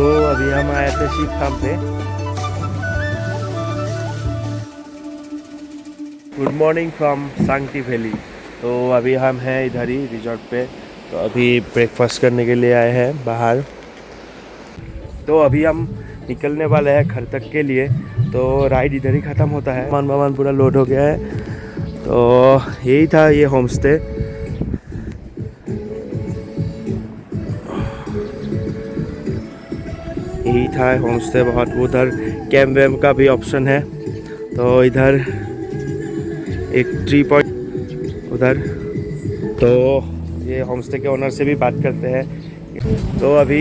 तो अभी हम आए थे शीप फार्म पे। Good morning from Sangti valley. तो अभी हम हैं इधर ही रिजॉर्ट पे। तो अभी ब्रेकफास्ट करने के लिए आए हैं बाहर। तो अभी हम निकलने वाले हैं घर तक के लिए। तो राइड इधर ही ख़त्म होता है। सामान पूरा लोड हो गया है। तो यही था ये होम स्टे। यही था होम स्टे। बहुत उधर कैंप वैम्प का भी ऑप्शन है। तो इधर एक ट्री पॉइंट उधर। तो ये होम स्टे के ओनर से भी बात करते हैं। तो अभी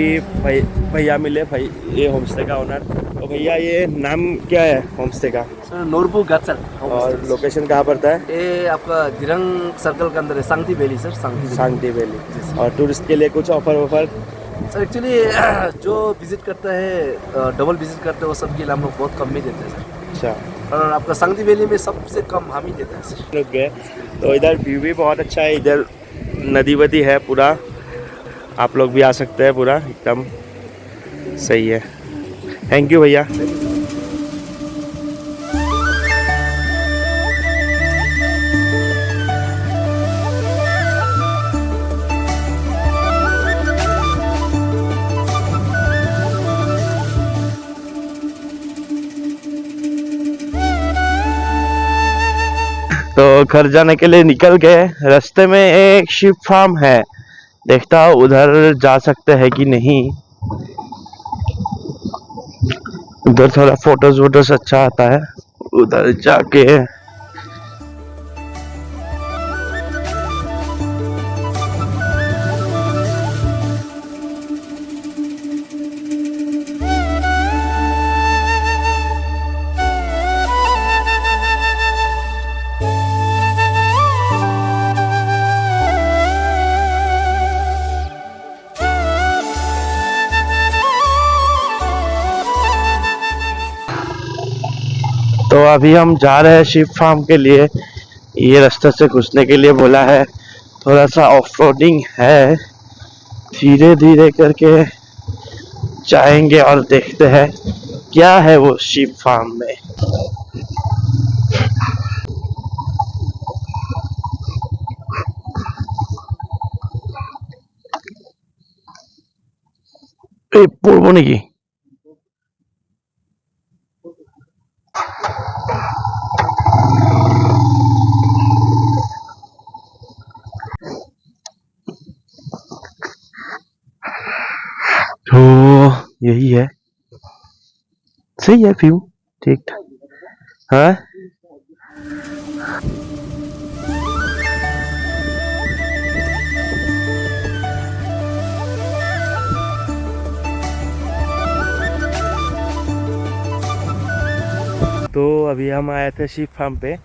भैया मिले भाई, ये होम स्टे का ओनर। तो भैया ये नाम क्या है होम स्टे का? सर नोरबू गाचल। और लोकेशन कहाँ पड़ता है? ये आपका दिरंग सर्कल के अंदर है, Sangti valley sir. Sangti valley. और टूरिस्ट के लिए कुछ ऑफर सर एक्चुअली जो विजिट करता है, डबल विजिट करते हैं, वो सब के लिए हम लोग बहुत कम ही देते हैं सर। अच्छा। और आपका सांगटी वैली में सबसे कम हम ही देते हैं सर। रुक गए। तो इधर व्यू भी बहुत अच्छा है। इधर नदी वदी है पूरा, आप लोग भी आ सकते हैं। पूरा एकदम सही है। थैंक यू भैया। तो घर जाने के लिए निकल गए। रास्ते में एक शिप फार्म है, देखता हूँ उधर जा सकते हैं कि नहीं। उधर थोड़ा फोटोज वोटोज अच्छा आता है, उधर जाके। तो अभी हम जा रहे हैं शिप फार्म के लिए। ये रास्ते से घुसने के लिए बोला है। थोड़ा सा ऑफ रोडिंग है, धीरे धीरे करके जाएंगे और देखते हैं क्या है वो शिप फार्म में। পড়বো নাকি? तो यही है, सही है व्यू, ठीक ठाक। हाँ तो अभी हम आए थे शिप फार्म पे।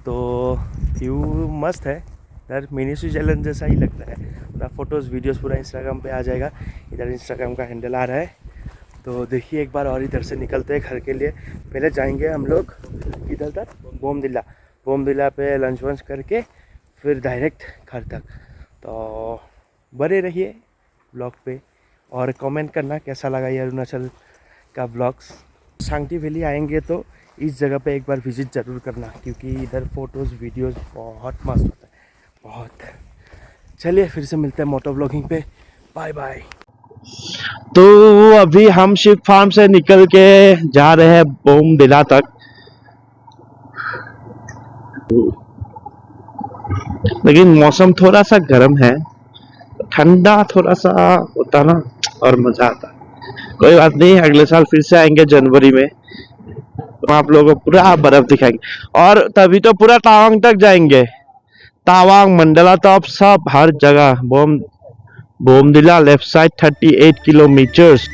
तो व्यू मस्त है। इधर मिनी स्विट्जरलैंड जैसा ही लगता है। पूरा फोटोज़ वीडियोस पूरा इंस्टाग्राम पे आ जाएगा। इधर इंस्टाग्राम का हैंडल आ रहा है। तो देखिए एक बार और इधर से निकलते हैं घर के लिए। पहले जाएंगे हम लोग इधर तक बोमदिला। बोमदिला पे लंच वंच करके फिर डायरेक्ट घर तक। तो बने रहिए ब्लॉग पे और कमेंट करना कैसा लगा ये अरुणाचल का ब्लॉग्स। सांगटी वैली आएंगे तो इस जगह पे एक बार विजिट ज़रूर करना, क्योंकि इधर फ़ोटोज़ वीडियोज़ बहुत मस्त होता है, बहुत। चलिए फिर से मिलते हैं मोटो ब्लॉगिंग पे। Bye bye. तो अभी हम शिप फार्म से निकल के जा रहे हैं बोमदिला तक। लेकिन मौसम थोड़ा सा गर्म है, ठंडा थोड़ा सा होता ना और मज़ा आता। कोई बात नहीं, अगले साल फिर से आएंगे जनवरी में, तो आप लोगों को पूरा बर्फ दिखाएंगे। और तभी तो पूरा तावांग तक जाएंगे। तावांग, मंडला टॉप, सब हर जगह। बोमदिला लेफ्ट साइड 38 किलोमीटर्स।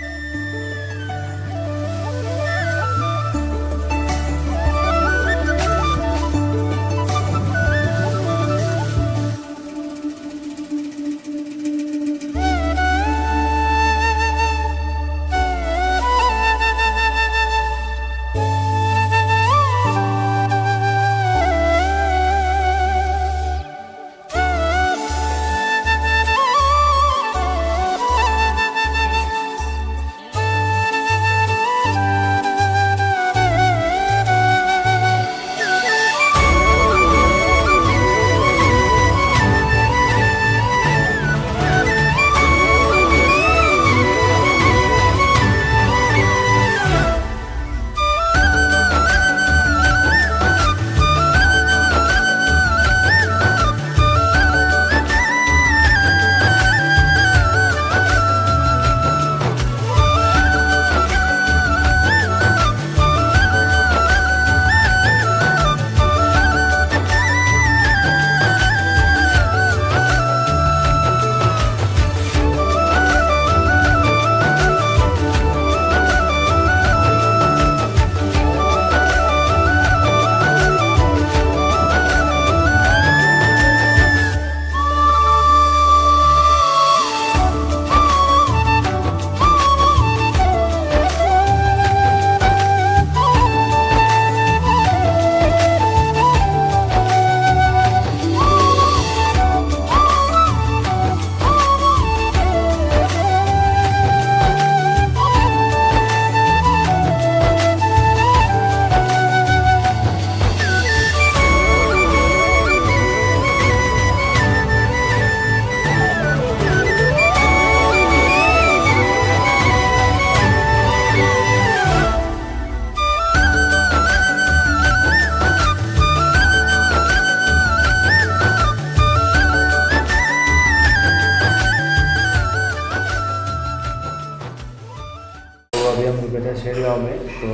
शेरगांव में। तो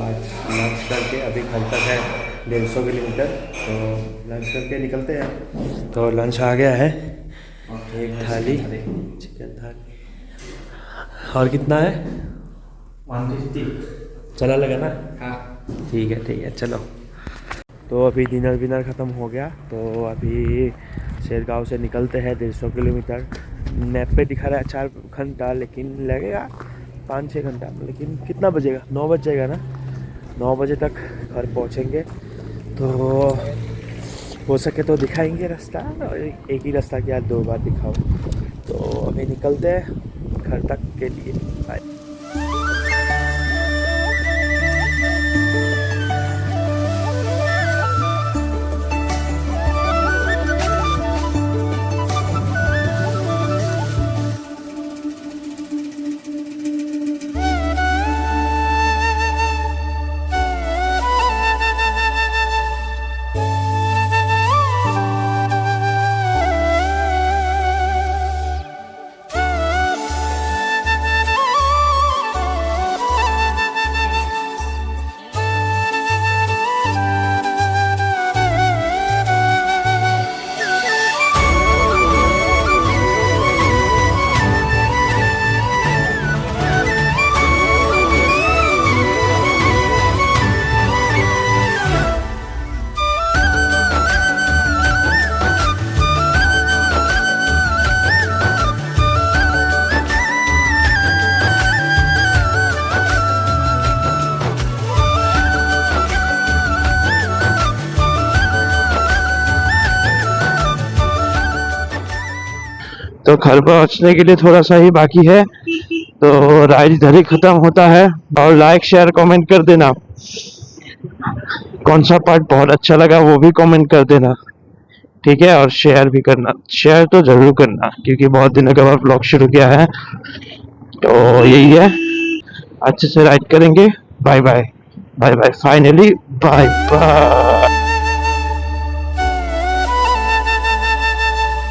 आज लंच करके अभी घर तक है 150 किलोमीटर, तो लंच करके निकलते हैं। तो लंच आ गया है, एक थाली चिकन थाली। और कितना है? 150। चला लगा ना? हाँ। ठीक है चलो। तो अभी डिनर ख़त्म हो गया, तो अभी शेरगांव से निकलते हैं 150 किलोमीटर। मैप पे दिखा रहा है 4 घंटा, लेकिन लगेगा 5-6 घंटा। लेकिन कितना बजेगा? 9 बज जाएगा ना। 9 बजे तक घर पहुंचेंगे। तो हो सके तो दिखाएंगे रास्ता, और एक ही रास्ता क्या 2 बार दिखाओ। तो अभी निकलते हैं घर तक के लिए। बाय। तो घर पहुंचने के लिए थोड़ा सा ही बाकी है, तो राइड इधर ही खत्म होता है। और लाइक शेयर कमेंट कर देना, कौन सा पार्ट बहुत अच्छा लगा वो भी कमेंट कर देना, ठीक है। और शेयर भी करना, शेयर तो जरूर करना, क्योंकि बहुत दिनों के बाद ब्लॉग शुरू किया है। तो यही है, अच्छे से राइड करेंगे। Bye bye, finally bye bye.